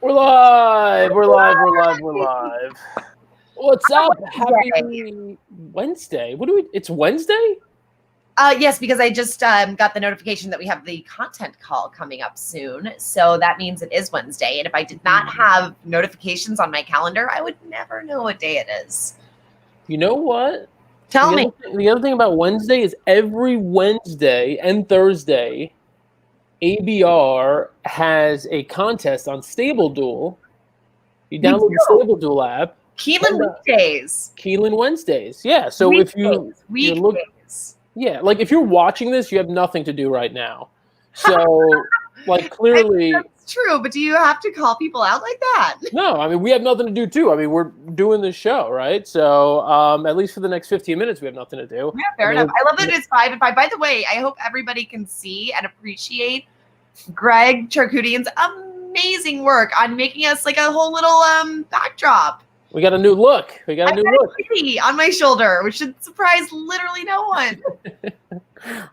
We're live. We're live. We're live. We're live. What's up? Happy Wednesday. What do we? It's Wednesday? Yes, because I just got the notification that we have the content call coming up soon. So that means it is Wednesday. And if I did not have notifications on my calendar, I would never know what day it is. You know what? Tell me. The other thing about Wednesday is every Wednesday and Thursday, ABR has a contest on Stable Duel. You download the Stable Duel app. Keelan Weekdays. Keelan Wednesdays. Yeah. So if you look, yeah, like if you're watching this, you have nothing to do right now. So like clearly that's true, but do you have to call people out like that? No, I mean we have nothing to do too. I mean we're doing this show, right? So at least for the next 15 minutes we have nothing to do. Yeah, fair enough. I love that it's 5 and 5. By the way, I hope everybody can see and appreciate Greg Charkoudian's amazing work on making us like a whole little backdrop. We got a new look. We got a new look on my shoulder, which should surprise literally no one.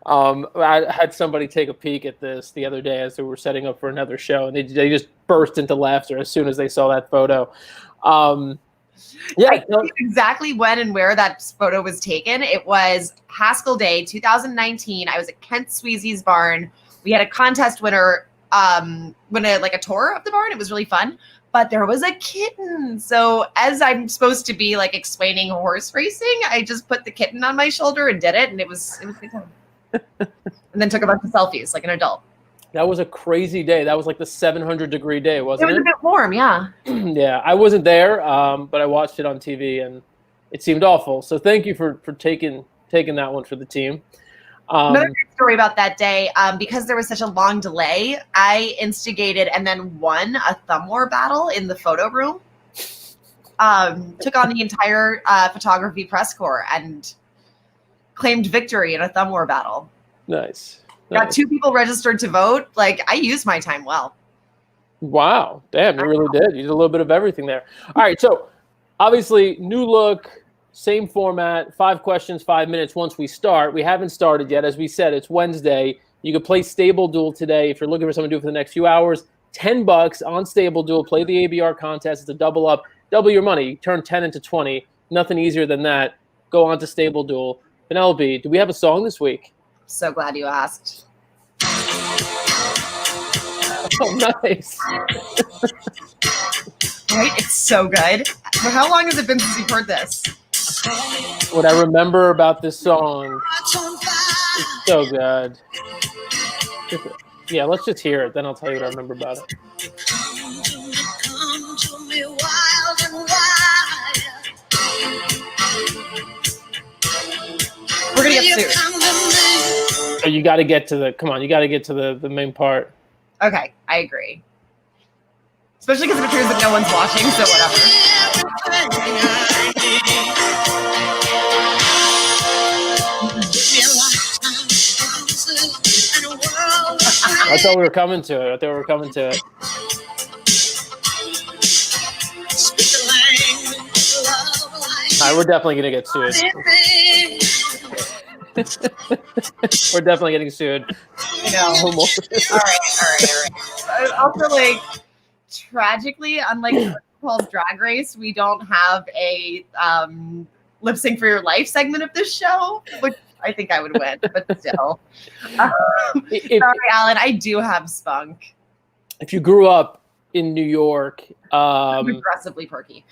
I had somebody take a peek at this the other day as we were setting up for another show, and they just burst into laughter as soon as they saw that photo. Yeah, I know exactly when and where that photo was taken. It was Haskell Day 2019. I was at Kent Sweezy's barn. We had a contest winner win a tour of the barn. It was really fun. But there was a kitten. So as I'm supposed to be like explaining horse racing, I just put the kitten on my shoulder and did it. And it was a good time. And then took a bunch of selfies like an adult. That was a crazy day. That was like the 700-degree day, wasn't it? It was a bit warm, yeah. Yeah, I wasn't there, but I watched it on TV and it seemed awful. So thank you for taking that one for the team. Another great story about that day, because there was such a long delay, I instigated and then won a thumb war battle in the photo room. Took on the entire photography press corps and claimed victory in a thumb war battle. Nice. Got 2 people registered to vote. Like, I used my time well. Wow. Damn, you really did. You did a little bit of everything there. All right, so obviously new look. Same format, 5 questions, 5 minutes once we start. We haven't started yet. As we said, it's Wednesday. You could play Stable Duel today. If you're looking for something to do for the next few hours, $10 on Stable Duel. Play the ABR contest. It's a double up. Double your money. Turn 10 into 20. Nothing easier than that. Go on to Stable Duel. Penelope, do we have a song this week? So glad you asked. Oh, nice. Right? It's so good. But how long has it been since you've heard this? What I remember about this song is so good. Yeah, let's just hear it. Then I'll tell you what I remember about it. We're going to get sued. Oh, you got to get to the, come on, you got to get to the main part. Okay, I agree. Especially because it appears that no one's watching, so whatever. I thought we were coming to it. All right, we're definitely going to get sued. We're definitely getting sued. All right. Also, like, tragically, unlike Paul's Drag Race, we don't have a lip sync for your life segment of this show, which I think I would win, but still. Sorry, Alan, I do have spunk. If you grew up in New York, I'm aggressively perky.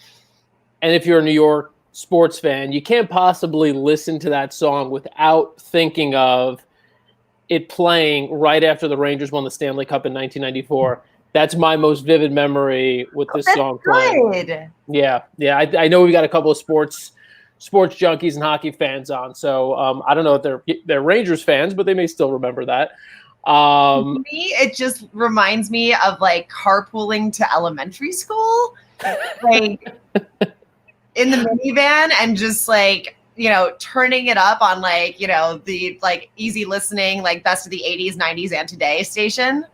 And if you're a New York sports fan, you can't possibly listen to that song without thinking of it playing right after the Rangers won the Stanley Cup in 1994. That's my most vivid memory with this song playing. Yeah. I know we've got a couple of sports junkies and hockey fans on, so I don't know if they're Rangers fans, but they may still remember that. To me, it just reminds me of like carpooling to elementary school, like in the minivan, and just like, turning it up on like, the like easy listening, like best of the 80s, 90s, and today station,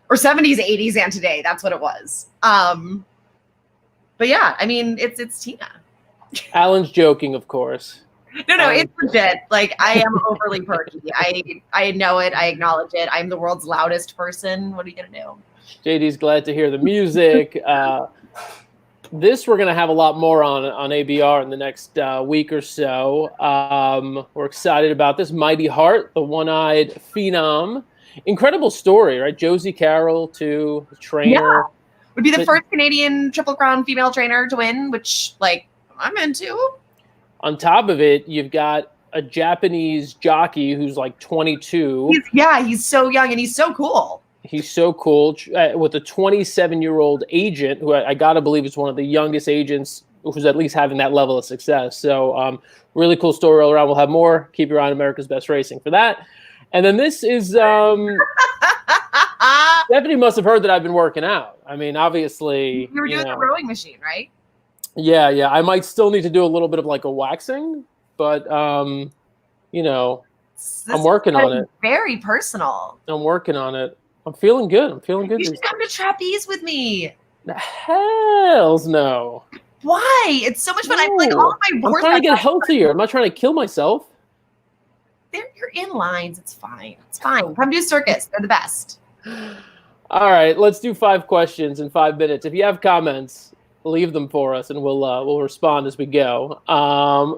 or 70s, 80s, and today. That's what it was. But yeah, I mean, it's Tina. Alan's joking, of course. No, it's legit. Like, I am overly perky. I know it. I acknowledge it. I'm the world's loudest person. What are you gonna do? JD's glad to hear the music. This we're going to have a lot more on ABR in the next week or so. We're excited about this. Mighty Heart, the one-eyed phenom. Incredible story, right? Josie Carroll, too, the trainer. Yeah. Would be the first Canadian Triple Crown female trainer to win, which, like, I'm into. On top of it, you've got a Japanese jockey who's like 22. He's so young and he's so cool. He's so cool with a 27-year-old agent who I got to believe is one of the youngest agents who's at least having that level of success. So really cool story all around. We'll have more. Keep your eye on America's Best Racing for that. And then this is Stephanie must have heard that I've been working out. I mean, obviously. You were doing the rowing machine, right? Yeah. I might still need to do a little bit of like a waxing, but, I'm working on it. Very personal. I'm working on it. I'm feeling good. You should come to trapeze with me. Hells no. Why? It's so much fun. No. All of my I'm trying to get healthier. I'm not trying to kill myself. You're in lines. It's fine. Come do circus. They're the best. All right. Let's do 5 questions in 5 minutes. If you have comments, leave them for us, and we'll respond as we go.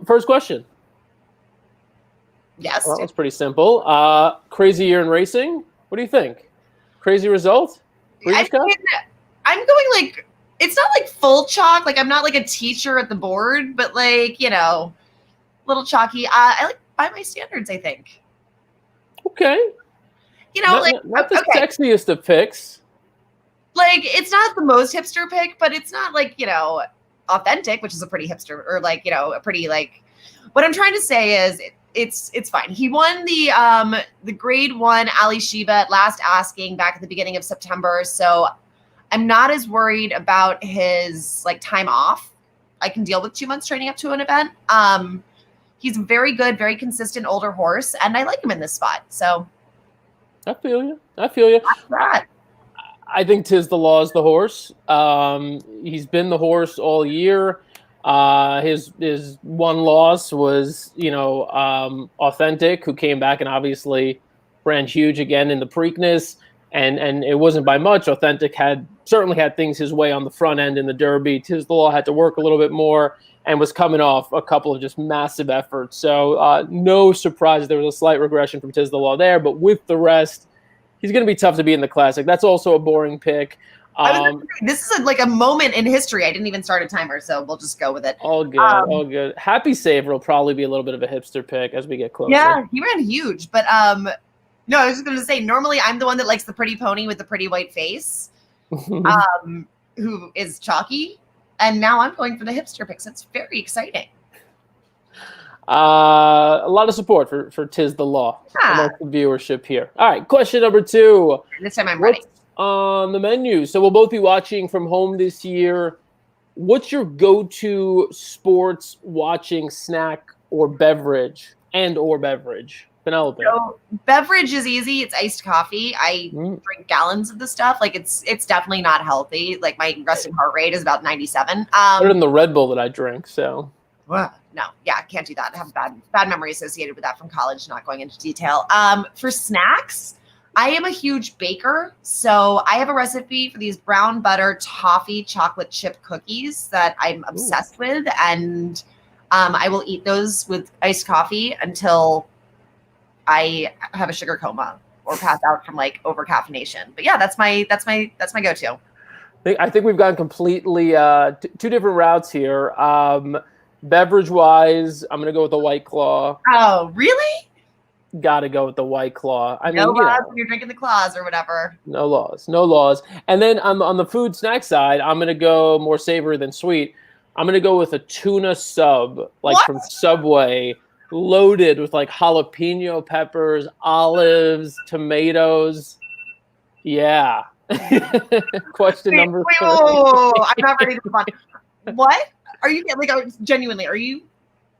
First question. Yes. Well, that was pretty simple. Crazy year in racing. What do you think? Crazy result? I'm going like, it's not like full chalk. Like I'm not like a teacher at the board, but like, little chalky. I like by my standards, I think. Okay. Not the sexiest of picks. Like it's not the most hipster pick, but it's not like, authentic, which is a pretty hipster or like, a pretty like, what I'm trying to say is it's fine. He won the grade 1 Ali Sheba at last asking back at the beginning of September. So I'm not as worried about his like time off. I can deal with 2 months training up to an event. He's a very good, very consistent older horse, and I like him in this spot. So I feel you. Right. I think Tiz the Law is the horse. He's been the horse all year. His one loss was, Authentic, who came back and obviously ran huge again in the Preakness, and it wasn't by much. Authentic certainly had things his way on the front end in the Derby. Tiz the Law had to work a little bit more and was coming off a couple of just massive efforts. So no surprise there was a slight regression from Tiz the Law there, but with the rest, he's going to be tough to beat in the Classic. That's also a boring pick. This is like a moment in history. I didn't even start a timer, so we'll just go with it. All good. Happy Saver will probably be a little bit of a hipster pick as we get closer. Yeah, he ran huge, but no, I was just going to say, normally I'm the one that likes the pretty pony with the pretty white face, who is chalky, and now I'm going for the hipster picks. It's very exciting. A lot of support for Tiz the Law amongst the viewership here. All right, question number 2. This time I'm ready. On the menu. So we'll both be watching from home this year. What's your go-to sports watching snack or beverage? Penelope. So beverage is easy. It's iced coffee. I drink gallons of the stuff. Like it's definitely not healthy. Like my resting heart rate is about 97. Better than the Red Bull that I drink. So. No, yeah, can't do that. I have a bad memory associated with that from college, not going into detail. For snacks, I am a huge baker. So I have a recipe for these brown butter toffee chocolate chip cookies that I'm obsessed with. And I will eat those with iced coffee until I have a sugar coma or pass out from like over caffeination. But yeah, that's my go-to. I think we've gone completely 2 different routes here. Beverage wise, I'm gonna go with the White Claw. Oh, really? Got to go with the White Claw. I mean, no laws when you're drinking the claws or whatever. No laws. And then on the food snack side, I'm gonna go more savory than sweet. I'm gonna go with a tuna sub, from Subway, loaded with like jalapeno peppers, olives, tomatoes. Yeah. Question number 3. I'm not ready to move on. What? Are you genuinely? Are you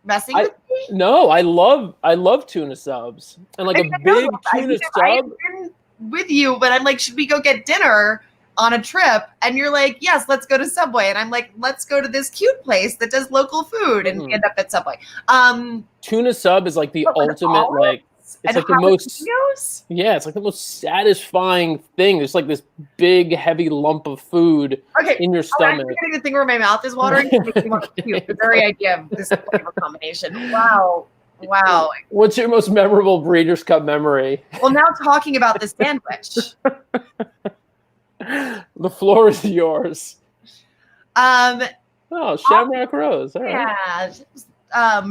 messing with me? No, I love tuna subs and like a big tuna sub. I've been with you, but I'm like, should we go get dinner on a trip? And you're like, yes, let's go to Subway. And I'm like, let's go to this cute place that does local food, and we end up at Subway. Tuna sub is like the ultimate like It's like the most, it's like the most satisfying thing. There's like this big, heavy lump of food in your stomach. I'm getting the thing where my mouth is watering. The very idea of this flavor combination. Wow. What's your most memorable Breeders' Cup memory? Well, now talking about the sandwich. The floor is yours. Shamrock Rose. All right. Yeah.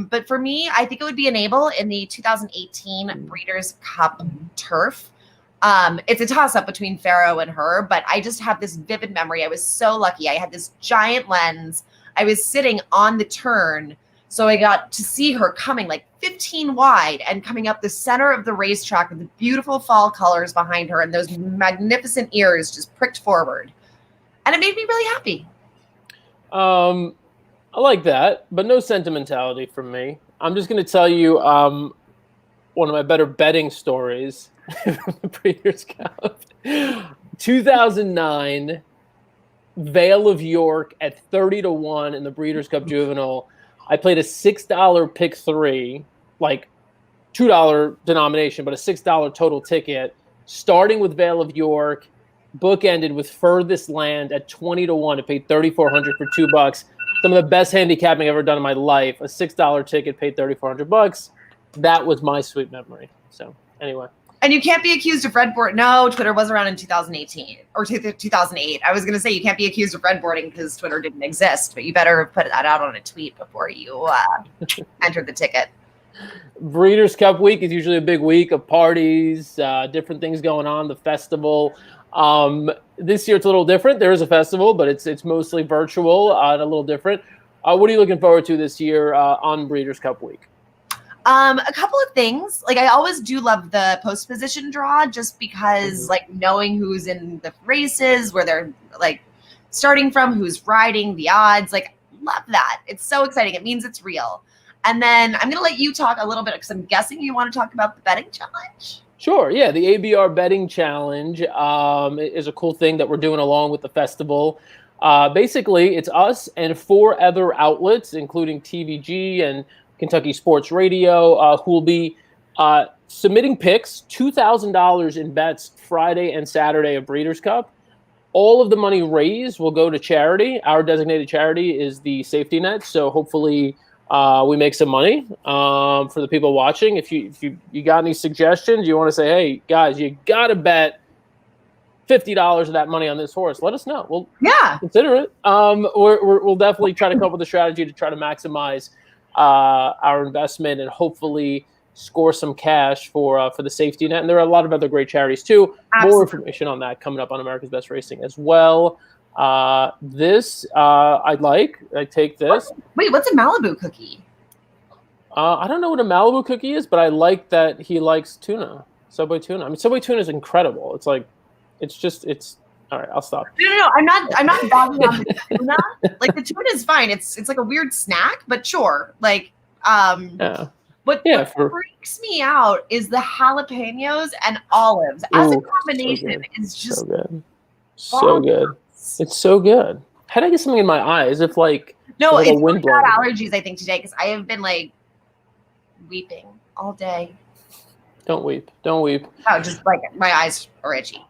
But for me, I think it would be Enable in the 2018 Breeders' Cup Turf. It's a toss-up between Pharaoh and her, but I just have this vivid memory. I was so lucky. I had this giant lens. I was sitting on the turn, so I got to see her coming like 15 wide and coming up the center of the racetrack with the beautiful fall colors behind her and those magnificent ears just pricked forward. And it made me really happy. I like that, but no sentimentality from me. I'm just going to tell you one of my better betting stories from the Breeders' Cup. 2009, Vale of York at 30-1 in the Breeders' Cup Juvenile. I played a $6 pick 3, like $2 denomination, but a $6 total ticket, starting with Vale of York, bookended with Furthest Land at 20-1. It paid $3,400 for $2. Some of the best handicapping I've ever done in my life. A $6 ticket paid $3,400. That was my sweet memory. So anyway. And you can't be accused of breadboard. No, Twitter was around in 2018 or 2008. I was going to say you can't be accused of breadboarding because Twitter didn't exist, but you better put that out on a tweet before you enter the ticket. Breeders' Cup week is usually a big week of parties, different things going on, the festival. This year it's a little different. There is a festival, but it's mostly virtual and a little different. What are you looking forward to this year on Breeders' Cup week? A couple of things. Like I always do love the post position draw just because like knowing who's in the races, where they're like starting from, who's riding, the odds, like love that. It's so exciting. It means it's real. And then I'm going to let you talk a little bit because I'm guessing you want to talk about the betting challenge. Sure. Yeah. The ABR betting challenge is a cool thing that we're doing along with the festival. Basically, it's us and 4 other outlets, including TVG and Kentucky Sports Radio, who will be submitting picks, $2,000 in bets Friday and Saturday of Breeders' Cup. All of the money raised will go to charity. Our designated charity is the Safety Net. So hopefully we make some money for the people watching. If you got any suggestions, you want to say, hey, guys, you got to bet $50 of that money on this horse, let us know. We'll consider it. We'll definitely try to come up with a strategy to try to maximize our investment and hopefully score some cash for the Safety Net. And there are a lot of other great charities too. Absolutely. More information on that coming up on America's Best Racing as well. This I take this. Wait, what's a Malibu cookie? I don't know what a Malibu cookie is, but I like that he likes tuna, Subway tuna. I mean, Subway tuna is incredible. It's like, it's all right. I'll stop. No. I'm not bagging on the tuna. Like the tuna is fine. It's like a weird snack, but sure. Like, What freaks me out is the jalapenos and olives as a combination is just so good. So good. It's so good. How did I get something in my eyes? If like it's a wind blowing. Allergies, I think today because I have been like weeping all day. Don't weep. Don't weep. Oh, just like my eyes are itchy.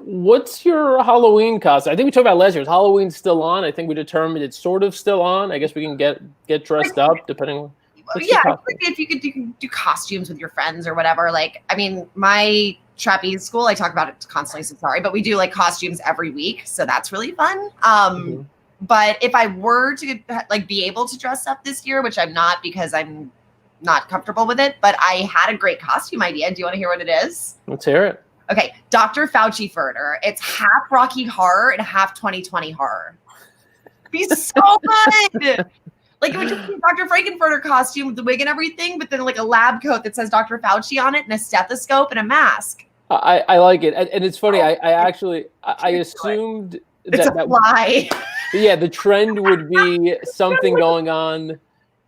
What's your Halloween costume? I think we talked about last year. Is Halloween still on? I think we determined it's sort of still on. I guess we can get dressed up depending on. Yeah, I think if you could do costumes with your friends or whatever. Like, I mean, my trapeze school, I talk about it constantly, so sorry, but we do like costumes every week, so that's really fun. But if I were to like be able to dress up this year, which I'm not because I'm not comfortable with it, but I had a great costume idea. Do you want to hear what it is? Let's hear it. Okay, Dr. Fauci Furter. It's half Rocky Horror and half 2020 Horror. Be so good. Like it would just be a Dr. Frankenfurter costume with the wig and everything, but then like a lab coat that says Dr. Fauci on it and a stethoscope and a mask. I like it. And it's funny. I actually assumed it's a fly. Yeah, the trend would be something going on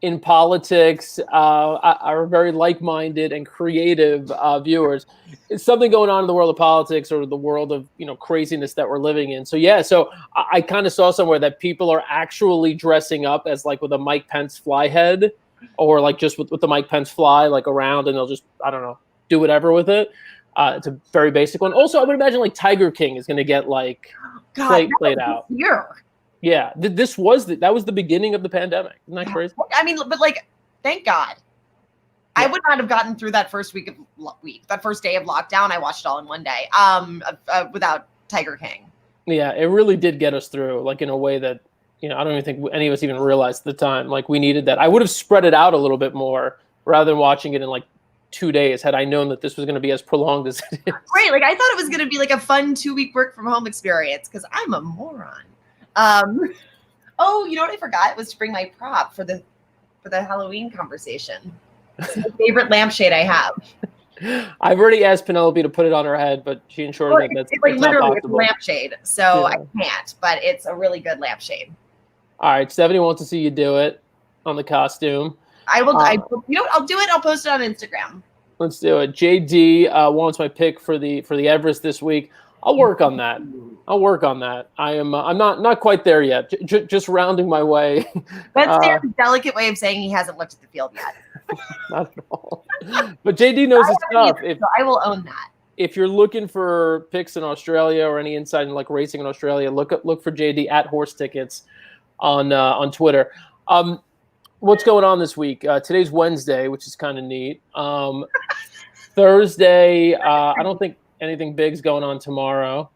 in politics. Our very like-minded and creative viewers. It's something going on in the world of politics or the world of craziness that we're living in. So I kind of saw somewhere that people are actually dressing up as like with a Mike Pence fly head or like just with the Mike Pence fly like around, and they'll just, I don't know, do whatever with it. It's a very basic one. Also, I would imagine like Tiger King is going to get like played out. Yeah, that was the beginning of the pandemic. Isn't that crazy? I mean, but like, thank God. Yeah. I would not have gotten through that first that first day of lockdown. I watched it all in one day, without Tiger King. Yeah, it really did get us through, like in a way that, I don't even think any of us even realized at the time. Like we needed that. I would have spread it out a little bit more rather than watching it in like 2 days had I known that this was going to be as prolonged as it is. Right, like I thought it was going to be like a fun 2-week work from home experience because I'm a moron. Oh, you know what I forgot was to bring my prop for the Halloween conversation. It's my favorite lampshade I have. I've already asked Penelope to put it on her head, but she ensured that that's like literally not it's a lampshade, so I can't. But it's a really good lampshade. All right, Stephanie wants to see you do it on the costume. I will. You know what? I'll do it. I'll post it on Instagram. Let's do it. JD wants my pick for the Everest this week. I'll work on that. I'm not quite there yet. Just rounding my way. That's Dan's delicate way of saying he hasn't looked at the field yet. Not at all. But JD knows his stuff. So I will own that. If you're looking for picks in Australia or any insight in like racing in Australia, look for JD at Horse Tickets on Twitter. What's going on this week? Today's Wednesday, which is kind of neat. Thursday, I don't think anything big's going on tomorrow.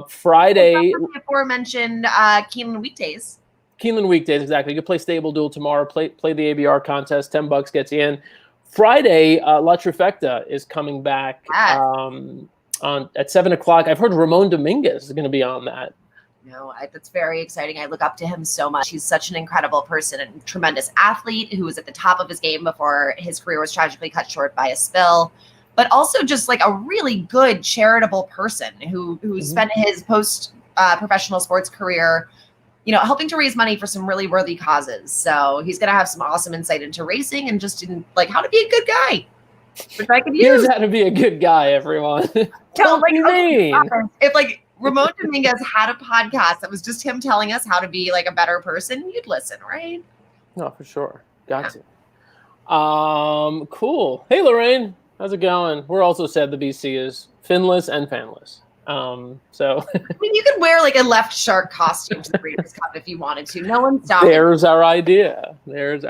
Friday, the aforementioned Keeneland weekdays. Keeneland weekdays, exactly. You can play Stable Duel tomorrow. Play the ABR contest. $10 gets you in. Friday, La Trifecta is coming back at 7:00. I've heard Ramon Dominguez is going to be on that. No, that's very exciting. I look up to him so much. He's such an incredible person and tremendous athlete who was at the top of his game before his career was tragically cut short by a spill. But also just like a really good charitable person who spent his post-professional sports career, helping to raise money for some really worthy causes. So he's going to have some awesome insight into racing and just in like how to be a good guy, which I could use. Here's how to be a good guy, everyone. What do you mean? If like Ramon Dominguez had a podcast that was just him telling us how to be like a better person, you'd listen, right? No, for sure. Got to. Cool. Hey, Lorraine. How's it going? We're also sad the BC is finless and fanless. So I mean, you could wear like a left shark costume to the Breeders' Cup if you wanted to. No one's stopping. There's our idea. That is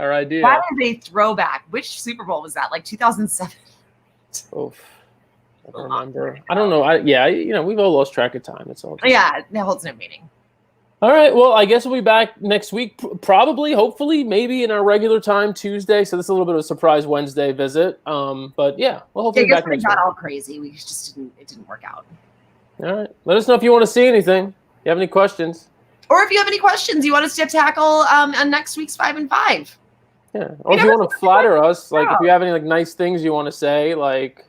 a throwback. Which Super Bowl was that? Like 2007? Oof. I don't remember. I don't know. We've all lost track of time. It's all. Yeah, that holds no meaning. All right. Well, I guess we'll be back next week. Probably, hopefully, maybe in our regular time Tuesday. So this is a little bit of a surprise Wednesday visit. But yeah, we'll hopefully be back next week. Got all crazy. It didn't work out. All right. Let us know if you want to see anything. If you have any questions. Or if you have any questions you want us to tackle on next week's 5 and 5. Yeah. Or if you want to flatter us, like if you have any like nice things you want to say, like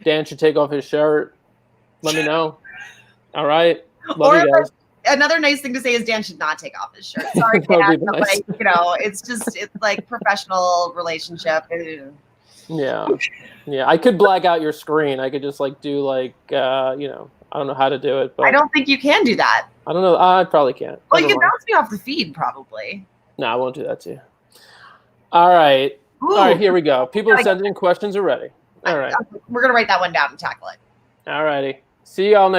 Dan should take off his shirt, let me know. All right. Love you guys. Another nice thing to say is Dan should not take off his shirt. Sorry, Dan, but nice. It's like professional relationship. Yeah. I could black out your screen. I could just like do like I don't know how to do it, but I don't think you can do that. I don't know. I probably can't. Well, you can bounce me off the feed, probably. No, I won't do that to you. All right. Ooh. All right, here we go. People are sending in questions already. All right. We're gonna write that one down and tackle it. All righty. See y'all next.